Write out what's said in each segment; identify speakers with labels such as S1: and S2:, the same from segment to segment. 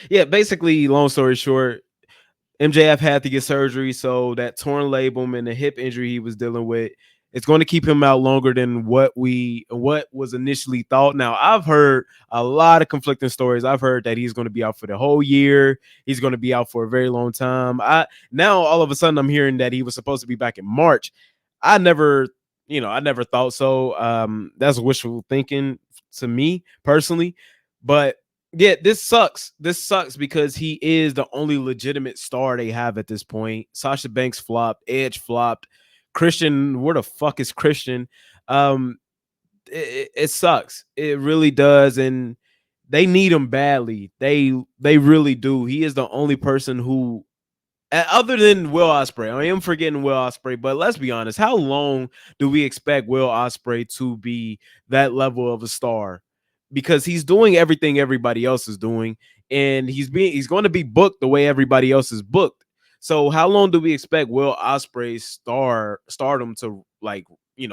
S1: Yeah, basically, long story short, MJF had to get surgery, so that torn labrum and the hip injury he was dealing with, it's going to keep him out longer than what was initially thought. Now, I've heard a lot of conflicting stories. I've heard that he's going to be out for the whole year. He's going to be out for a very long time. I now all of a sudden I'm hearing that he was supposed to be back in March. I never, I never thought so. That's wishful thinking to me personally, but yeah, this sucks. This sucks because he is the only legitimate star they have at this point. Sasha Banks flopped, Edge flopped, Christian. Where the fuck is Christian? Um, it sucks. It really does, and they need him badly. They really do. He is the only person who, other than Will Ospreay, I am forgetting Will Ospreay, but let's be honest. How long do we expect Will Ospreay to be that level of a star? Because he's doing everything everybody else is doing, and he's going to be booked the way everybody else is booked. So how long do we expect Will Ospreay's stardom to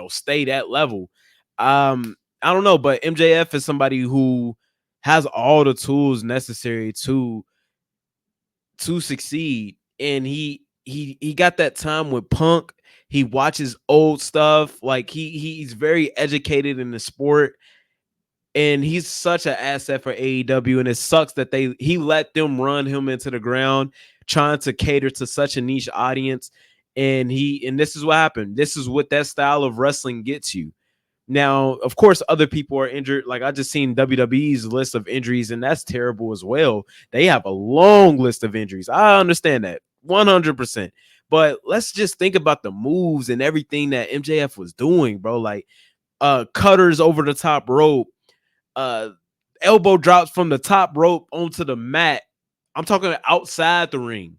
S1: stay that level? I don't know, but MJF is somebody who has all the tools necessary to succeed, and he got that time with Punk. He watches old stuff, like he's very educated in the sport, and he's such an asset for AEW. And it sucks that he let them run him into the ground, trying to cater to such a niche audience. And this is what happened. This is what that style of wrestling gets you. Now, of course, other people are injured. Like I just seen WWE's list of injuries, and that's terrible as well. They have a long list of injuries. I understand that 100%. But let's just think about the moves and everything that MJF was doing, bro. Like cutters over the top rope, uh elbow drops from the top rope onto the mat. I'm talking outside the ring.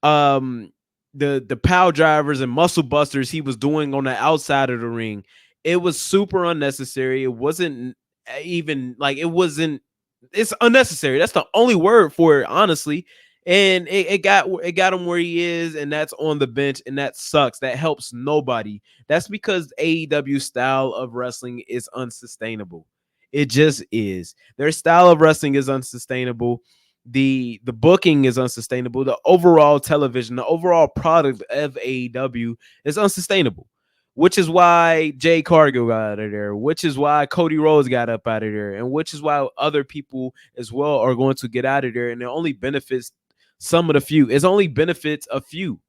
S1: Um the power drivers and muscle busters he was doing on the outside of the ring. It was super unnecessary. It wasn't even like it's unnecessary. That's the only word for it, honestly. And it got him where he is, and that's on the bench, and that sucks. That helps nobody. That's because AEW style of wrestling is unsustainable. It just is. Their style of wrestling is unsustainable. The booking is unsustainable. The overall television, the overall product of AEW is unsustainable. Which is why Jay Cargill got out of there, which is why Cody Rhodes got up out of there, and which is why other people as well are going to get out of there. And it only benefits some of the few. It only benefits a few.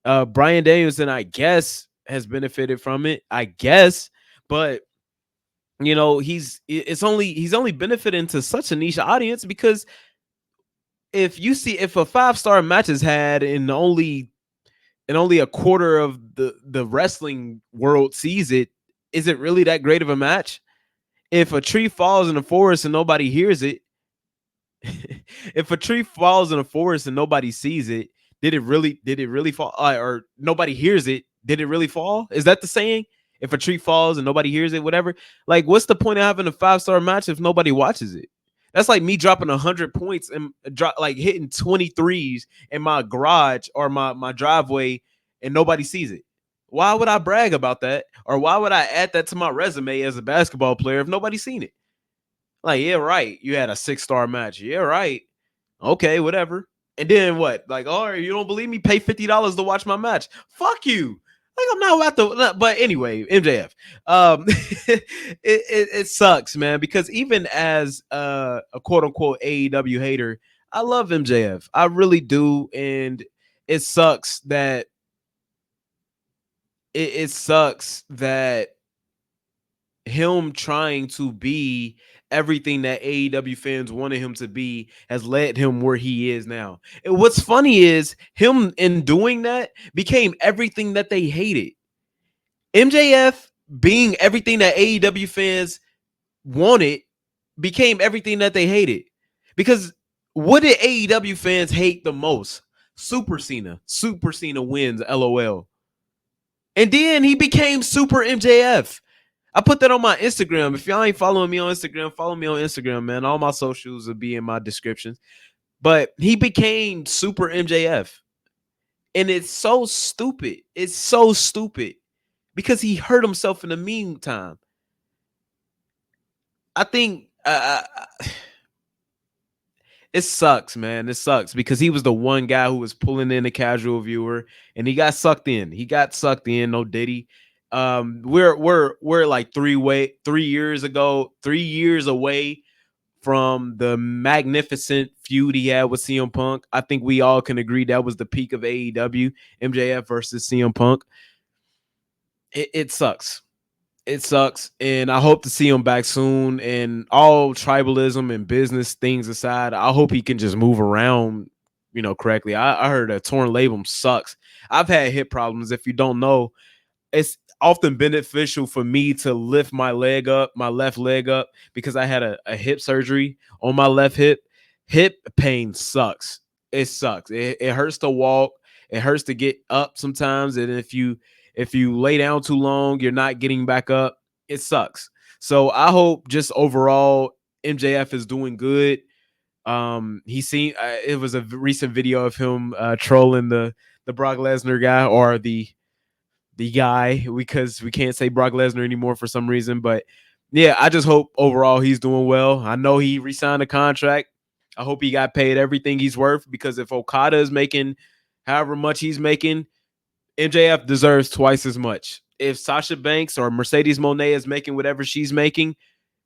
S1: Brian Danielson, I guess, has benefited from it. I guess, but he's only benefiting to such a niche audience because if a 5-star match is had and only a quarter of the wrestling world sees it, is it really that great of a match? If a tree falls in the forest and nobody hears it, if a tree falls in a forest and nobody sees it, did it really fall? Or nobody hears it, did it really fall? Is that the saying? If a tree falls and nobody hears it, whatever. Like, what's the point of having a 5-star match if nobody watches it? That's like me dropping 100 points and like hitting 23s in my garage or my driveway, and nobody sees it. Why would I brag about that? Or why would I add that to my resume as a basketball player if nobody's seen it? Like, yeah, right. You had a 6-star match. Yeah, right. Okay, whatever. And then what? Like, oh, you don't believe me? Pay $50 to watch my match. Fuck you. Like, I'm not about to. But anyway, MJF. It sucks, man, because even as a quote unquote AEW hater, I love MJF. I really do, and it sucks that it sucks that him trying to be everything that AEW fans wanted him to be has led him where he is now. And what's funny is him in doing that became everything that they hated. MJF being everything that AEW fans wanted became everything that they hated. Because what did AEW fans hate the most? Super Cena. Super Cena wins, LOL. And then he became Super MJF. I put that on my Instagram. If y'all ain't following me on Instagram, follow me on Instagram, man. All my socials will be in my descriptions. But he became Super MJF. And it's so stupid. It's so stupid because he hurt himself in the meantime. I think It sucks, man. It sucks because he was the one guy who was pulling in the casual viewer, and he got sucked in. He got sucked in. No Diddy. We're like 3 years ago, 3 years away from the magnificent feud he had with CM Punk. I think we all can agree that was the peak of AEW. MJF versus CM Punk. It sucks. It sucks, and I hope to see him back soon. And all tribalism and business things aside, I hope he can just move around, correctly. I heard a torn labrum sucks. I've had hip problems. If you don't know, it's often beneficial for me to lift my left leg up, because I had a hip surgery on my left hip. Hip pain sucks. It sucks. It hurts to walk. It hurts to get up sometimes. And if you lay down too long, you're not getting back up. It sucks. So I hope just overall MJF is doing good. He seen it was a recent video of him trolling the Brock Lesnar guy, or the guy, because we can't say Brock Lesnar anymore for some reason. But yeah, I just hope overall he's doing well. I know he re-signed a contract. I hope he got paid everything he's worth, because if Okada is making however much he's making, MJF deserves twice as much. If Sasha Banks or Mercedes Moné is making whatever she's making,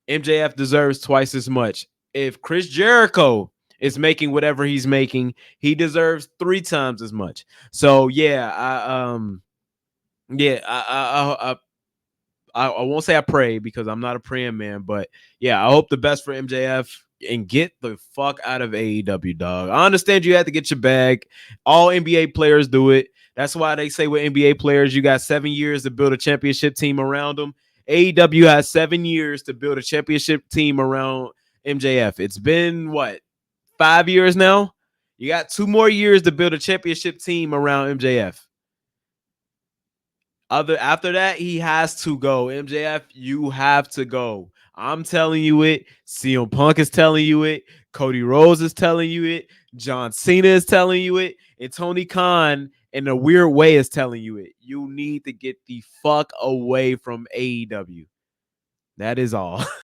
S1: MJF deserves twice as much. If Chris Jericho is making whatever he's making, he deserves 3 times as much. So yeah, I won't say I pray, because I'm not a praying man, but yeah, I hope the best for MJF, and get the fuck out of AEW, dog. I understand you had to get your bag. All NBA players do it. That's why they say with NBA players, you got 7 years to build a championship team around them. AEW has 7 years to build a championship team around MJF. It's been what, 5 years now? You got 2 more years to build a championship team around MJF. After that, he has to go. MJF, you have to go. I'm telling you it. CM Punk is telling you it. Cody Rhodes is telling you it. John Cena is telling you it. And Tony Khan, in a weird way, is telling you it. You need to get the fuck away from AEW. That is all.